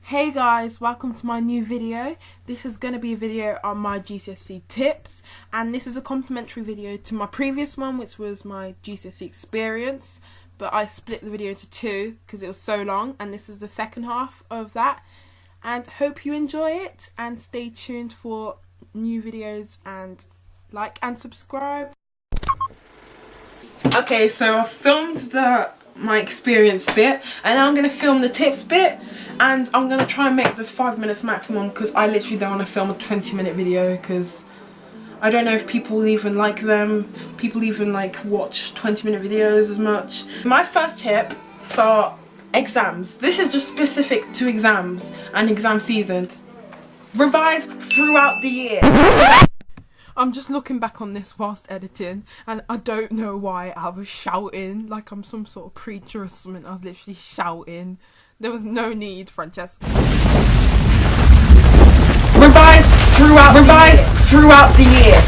Hey guys, welcome to my new video. This is going to be a video on my GCSE tips, and this is a complimentary video to my previous one, which was my GCSE experience, but I split the video into two because it was so long, and this is the second half of that. And hope you enjoy it, and stay tuned for new videos, and like and subscribe. Okay, so I filmed my experience bit, and now I'm going to film the tips bit, and I'm going to try and make this 5 minutes maximum because I literally don't want to film a 20-minute video because I don't know if people even like them. People even like watch 20-minute videos as much. My first tip for exams, this is just specific to exams and exam seasons: revise throughout the year. I'm just looking back on this whilst editing, and I don't know why I was shouting like I'm some sort of preacher or something. I was literally shouting. There was no need, Franceska. Revise throughout the year.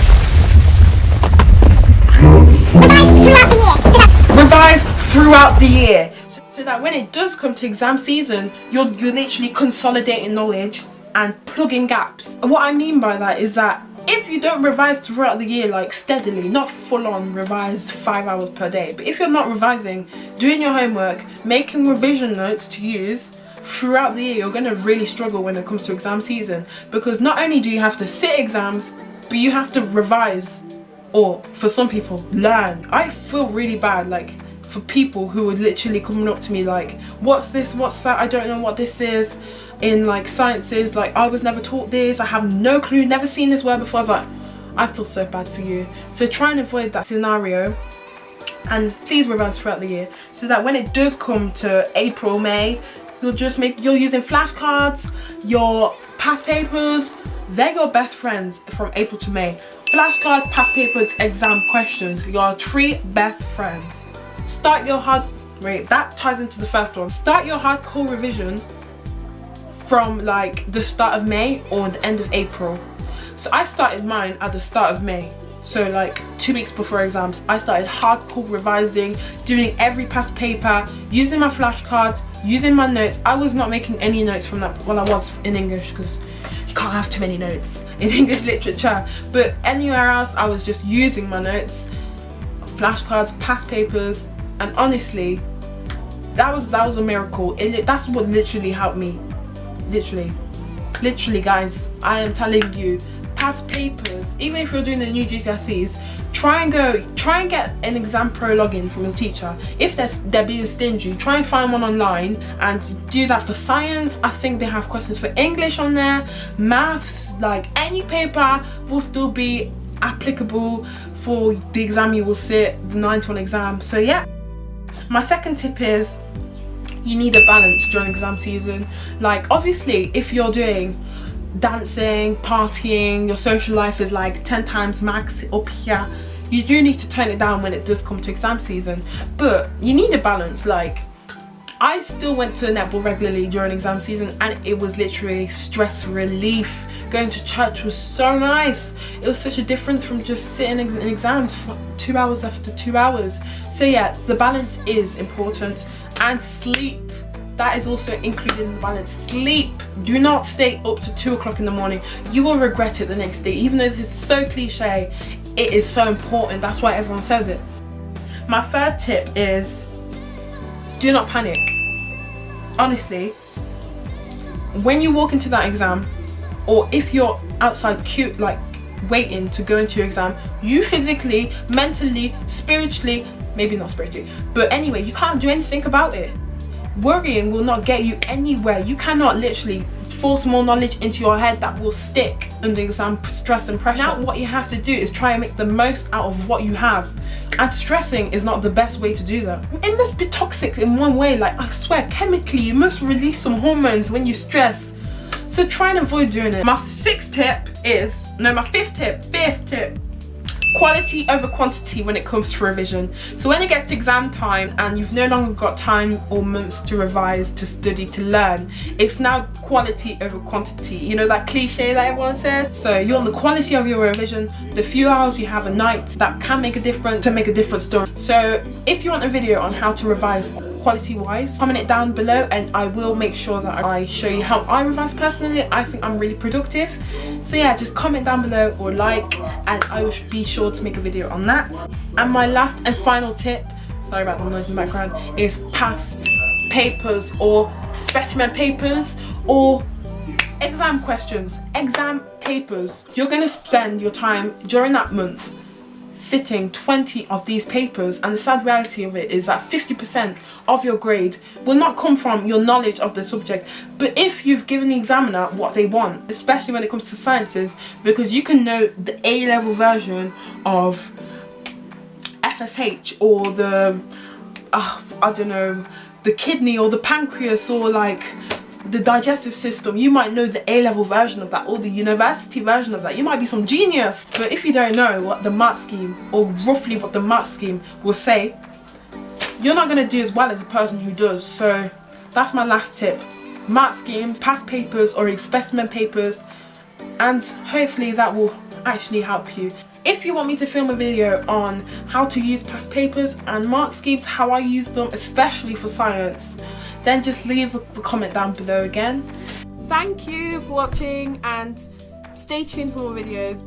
Revise throughout the year. So that when it does come to exam season, you're literally consolidating knowledge and plugging gaps. And what I mean by that is that if you don't revise throughout the year, like steadily, not full on revise 5 hours per day, but if you're not revising, doing your homework, making revision notes to use throughout the year, you're going to really struggle when it comes to exam season, because not only do you have to sit exams, but you have to revise, or for some people, learn. I feel really bad, like, for people who are literally coming up to me like, what's this, what's that, I don't know what this is, in like sciences, like I was never taught this, I have no clue, never seen this word before. I was like, I feel so bad for you. So try and avoid that scenario, and please revise throughout the year, so that when it does come to April, May, you're using flashcards, your past papers, they're your best friends from April to May. Flashcards, past papers, exam questions, your three best friends. Start your that ties into the first one. Start your hardcore revision from like the start of May or the end of April. So I started mine at the start of May. So like 2 weeks before exams, I started hardcore revising, doing every past paper, using my flashcards, using my notes. I was not making any notes from that. Well, I was in English because you can't have too many notes in English literature. But anywhere else, I was just using my notes, flashcards, past papers. And honestly, that was a miracle. That's what literally helped me. Literally guys, I am telling you, past papers, even if you're doing the new GCSEs, try and get an exam pro login from your teacher. If they're being stingy, try and find one online and do that for science. I think they have questions for English on there, maths, like any paper will still be applicable for the exam you will sit, the 9-1 exam. So yeah. My second tip is you need a balance during exam season. Like obviously if you're doing dancing, partying, your social life is like 10 times max up here, you do need to tone it down when it does come to exam season. But you need a balance. Like I still went to netball regularly during exam season, and it was literally stress relief. Going to church was so nice. It was such a difference from just sitting in exams for 2 hours after 2 hours. So yeah, the balance is important. And sleep, that is also included in the balance. Sleep, do not stay up to 2 o'clock in the morning. You will regret it the next day. Even though this is so cliche, it is so important. That's why everyone says it. My third tip is do not panic. Honestly, when you walk into that exam, or if you're outside like waiting to go into your exam, you physically, mentally, spiritually, maybe not spiritually, but anyway, you can't do anything about it. Worrying will not get you anywhere. You cannot literally force more knowledge into your head that will stick under exam stress and pressure. Now what you have to do is try and make the most out of what you have, and stressing is not the best way to do that. It must be toxic in one way. Like I swear, chemically you must release some hormones when you stress. So try and avoid doing it. My fifth tip, quality over quantity when it comes to revision. So when it gets to exam time and you've no longer got time or months to revise, to study, to learn, it's now quality over quantity. You know that cliche that everyone says? So you want the quality of your revision, the few hours you have a night that can make a difference, to make a difference. So if you want a video on how to revise quality wise. Comment it down below and I will make sure that I show you how I revise personally. I think I'm really productive. So yeah, just comment down below or like, and I will be sure to make a video on that. And my last and final tip, sorry about the noise in the background, is past papers or specimen papers or exam questions, exam papers. You're going to spend your time during that month sitting 20 of these papers, and the sad reality of it is that 50% of your grade will not come from your knowledge of the subject, but if you've given the examiner what they want, especially when it comes to sciences, because you can know the A-level version of FSH or the I don't know, the kidney or the pancreas or like the digestive system. You might know the A-level version of that or the university version of that. You might be some genius. But if you don't know what the mark scheme or roughly what the mark scheme will say, you're not going to do as well as a person who does. So that's my last tip. Mark schemes, past papers or specimen papers, and hopefully that will actually help you. If you want me to film a video on how to use past papers and mark schemes, how I use them, especially for science, then just leave a comment down below again. Thank you for watching and stay tuned for more videos.